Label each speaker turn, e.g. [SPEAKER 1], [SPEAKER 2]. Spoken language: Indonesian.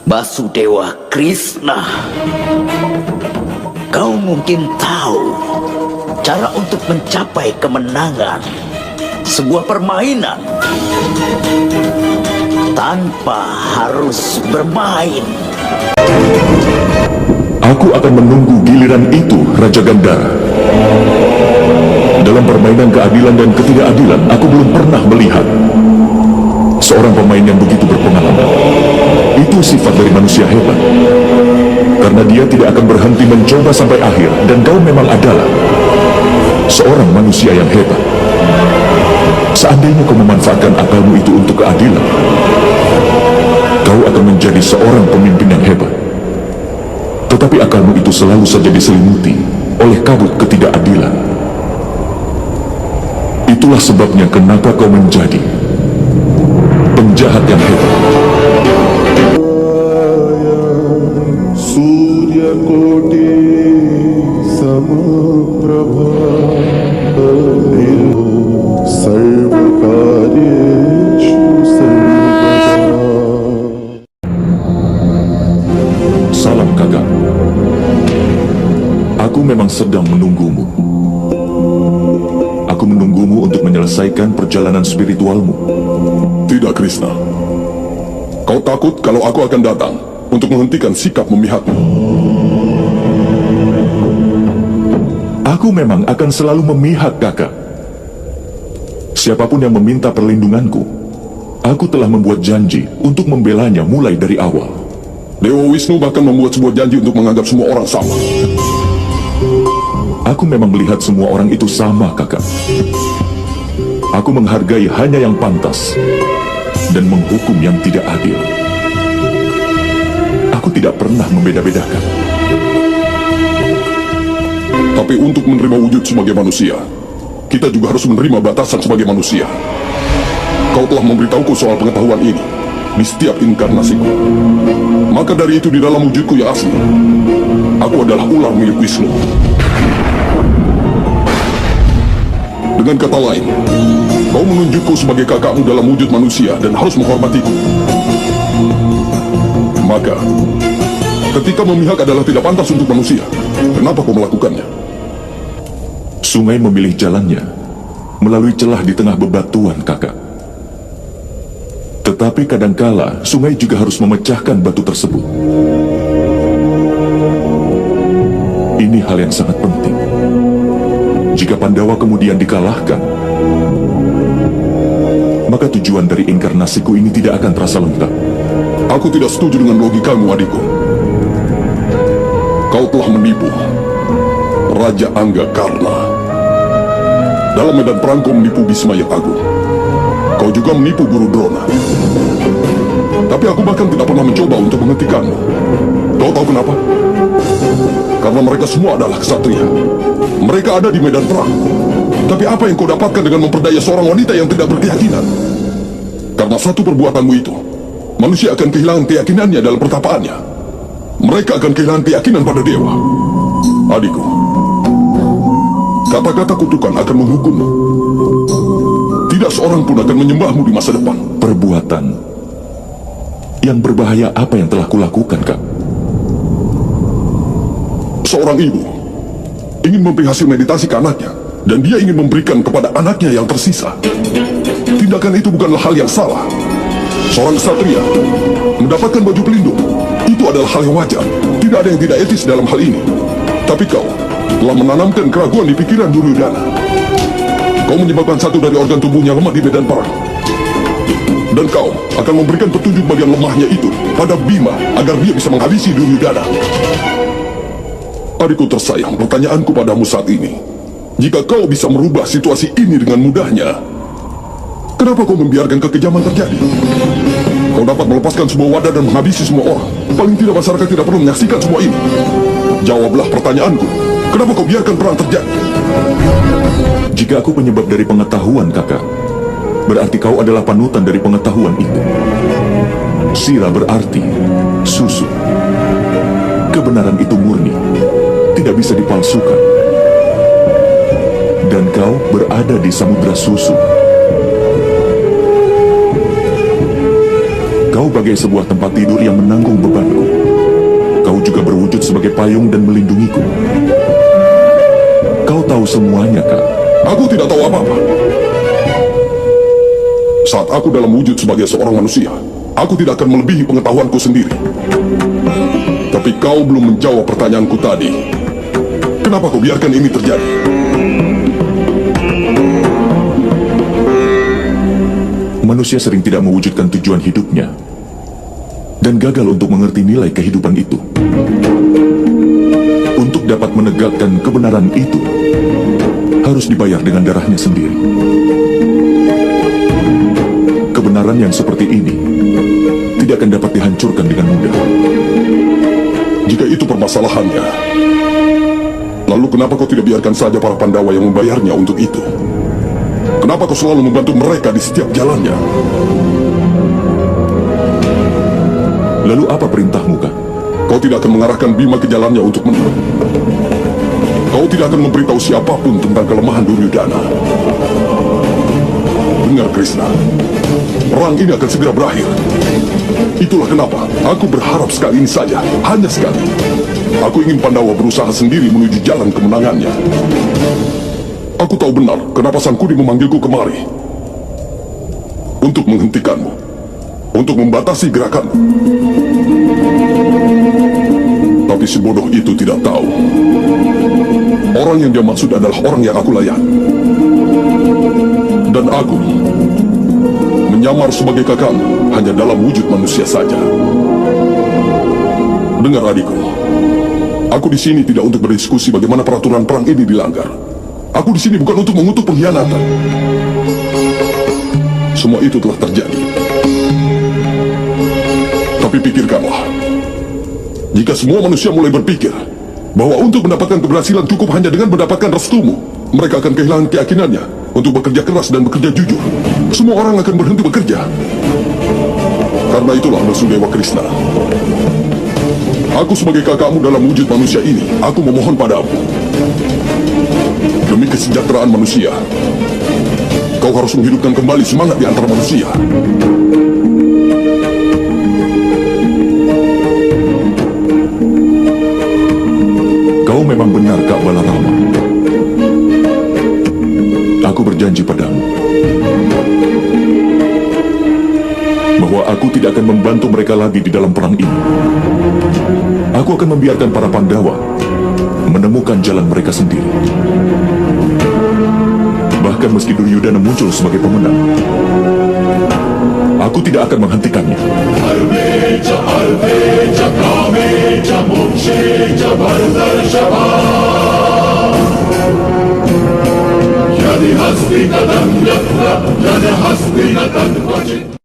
[SPEAKER 1] Basudewa Krishna, kau mungkin tahu cara untuk mencapai kemenangan sebuah permainan tanpa harus bermain.
[SPEAKER 2] Aku akan menunggu giliran itu, Raja Gandhara. Dalam permainan keadilan dan ketidakadilan, aku belum pernah melihat seorang pemain yang begitu berpengalaman. Itu sifat dari manusia hebat. Karena dia tidak akan berhenti mencoba sampai akhir, dan kau memang adalah seorang manusia yang hebat. Seandainya kau memanfaatkan akalmu itu untuk keadilan, kau akan menjadi seorang pemimpin yang hebat. Tetapi akalmu itu selalu saja diselimuti oleh kabut ketidakadilan. Itulah sebabnya kenapa kau menjadi penjahat yang hebat.
[SPEAKER 3] Surya Koti Samaprabha Sarvakaryeshu Sarvada.
[SPEAKER 2] Salam kakak. Aku memang sedang menunggumu. Aku menunggumu untuk menyelesaikan perjalanan spiritualmu.
[SPEAKER 3] Tidak, Krishna. Kau takut kalau aku akan datang untuk menghentikan sikap memihakmu.
[SPEAKER 2] Aku memang akan selalu memihak kakak. Siapapun yang meminta perlindunganku, aku telah membuat janji untuk membelanya mulai dari awal.
[SPEAKER 3] Dewa Wisnu bahkan membuat sebuah janji untuk menganggap semua orang sama.
[SPEAKER 2] Aku memang melihat semua orang itu sama, kakak. Aku menghargai hanya yang pantas dan menghukum yang tidak adil. Aku tidak pernah membeda-bedakan.
[SPEAKER 3] Tapi untuk menerima wujud sebagai manusia, kita juga harus menerima batasan sebagai manusia. Kau telah memberitahuku soal pengetahuan ini di setiap inkarnasiku. Maka dari itu di dalam wujudku yang asli, aku adalah ular milik Wisnu. Dengan kata lain, kau menunjukku sebagai kakakmu dalam wujud manusia dan harus menghormatiku. Maka, ketika memihak adalah tidak pantas untuk manusia, kenapa kau melakukannya?
[SPEAKER 2] Sungai memilih jalannya melalui celah di tengah bebatuan, kakak. Tetapi kadangkala sungai juga harus memecahkan batu tersebut. Ini hal yang sangat penting. Jika Pandawa kemudian dikalahkan, maka tujuan dari inkarnasiku ini tidak akan terasa lengkap.
[SPEAKER 3] Aku tidak setuju dengan logikamu, adikku. Kau telah menipu Raja Anggakarna. Dalam medan perang kau menipu Bhisma yang agung. Kau juga menipu Guru Drona. Tapi aku bahkan tidak pernah mencoba untuk menghentikanmu. Kau tahu kenapa? Karena mereka semua adalah ksatria. Mereka ada di medan perang. Tapi apa yang kau dapatkan dengan memperdaya seorang wanita yang tidak berkeyakinan? Karena satu perbuatanmu itu, manusia akan kehilangan keyakinannya dalam pertapaannya. Mereka akan kehilangan keyakinan pada dewa. Adikku, kata-kata kutukan akan menghukummu. Tidak seorang pun akan menyembahmu di masa depan.
[SPEAKER 2] Perbuatan yang berbahaya apa yang telah kulakukan, kak?
[SPEAKER 3] Seorang ibu ingin memberi hasil meditasi ke anaknya, dan dia ingin memberikan kepada anaknya yang tersisa. Tindakan itu bukanlah hal yang salah. Seorang ksatria mendapatkan baju pelindung, itu adalah hal yang wajar. Tidak ada yang tidak etis dalam hal ini. Tapi kau telah menanamkan keraguan di pikiran Duryodhana. Kau menyebabkan satu dari organ tubuhnya lemah di medan perang. Dan kau akan memberikan petunjuk bagian lemahnya itu pada Bima agar dia bisa menghabisi Duryodhana. Adikku tersayang, pertanyaanku padamu saat ini, jika kau bisa merubah situasi ini dengan mudahnya, kenapa kau membiarkan kekejaman terjadi? Kau dapat melepaskan semua wadah dan menghabisi semua orang. Paling tidak masyarakat tidak perlu menyaksikan semua ini. Jawablah pertanyaanku, kenapa kau biarkan perang terjadi?
[SPEAKER 2] Jika aku penyebab dari pengetahuan, kakak, berarti kau adalah panutan dari pengetahuan itu. Sira berarti susu. Kebenaran itu murni, tidak bisa dipalsukan. Dan kau berada di samudra susu. Kau Kau bagai sebuah tempat tidur yang menanggung bebanku. Kau juga berwujud sebagai payung dan melindungiku. Kau tahu semuanya, Kak.
[SPEAKER 3] Aku tidak tahu apa-apa. Saat aku dalam wujud sebagai seorang manusia, aku tidak akan melebihi pengetahuanku sendiri. Tapi kau belum menjawab pertanyaanku tadi. Kenapa kau biarkan ini terjadi?
[SPEAKER 2] Manusia sering tidak mewujudkan tujuan hidupnya dan gagal untuk mengerti nilai kehidupan itu. Untuk dapat menegakkan kebenaran itu, harus dibayar dengan darahnya sendiri. Kebenaran yang seperti ini tidak akan dapat dihancurkan dengan mudah.
[SPEAKER 3] Jika itu permasalahannya, lalu kenapa kau tidak biarkan saja para Pandawa yang membayarnya untuk itu? Kenapa kau selalu membantu mereka di setiap jalannya?
[SPEAKER 2] Lalu apa perintahmu, Kak?
[SPEAKER 3] Kau tidak akan mengarahkan Bima ke jalannya untuk menang. Kau tidak akan memberitahu siapapun tentang kelemahan Duryudana. Dengar, Krishna. Perang ini akan segera berakhir. Itulah kenapa aku berharap sekali ini saja, hanya sekali. Aku ingin Pandawa berusaha sendiri menuju jalan kemenangannya. Aku tahu benar kenapa Sangkuni memanggilku kemari. Untuk menghentikanmu. Untuk membatasi gerakanmu. Tapi si bodoh itu tidak tahu. Orang yang dia maksud adalah orang yang aku layani. Dan aku menyamar sebagai kakakmu hanya dalam wujud manusia saja. Dengar adikku, aku di sini tidak untuk berdiskusi bagaimana peraturan perang ini dilanggar. Aku di sini bukan untuk mengutuk pengkhianatan. Semua itu telah terjadi. Tapi pikirkanlah, jika semua manusia mulai berpikir bahwa untuk mendapatkan keberhasilan cukup hanya dengan mendapatkan restumu, mereka akan kehilangan keyakinannya untuk bekerja keras dan bekerja jujur. Semua orang akan berhenti bekerja. Karena itulah Dewa Krishna. Aku sebagai kakakmu dalam wujud manusia ini, aku memohon padamu. Demi kesejahteraan manusia, kau harus menghidupkan kembali semangat di antara manusia.
[SPEAKER 2] Kau memang benar, Kak Balarama. Aku berjanji padamu bahwa aku tidak akan membantu mereka lagi di dalam perang ini. Aku akan membiarkan para Pandawa menemukan jalan mereka sendiri. Bahkan meski Duryudana muncul sebagai pemenang, aku tidak akan menghentikannya.
[SPEAKER 3] Jadi Hastinatan Yatra, jadi Hastinatan Wajib.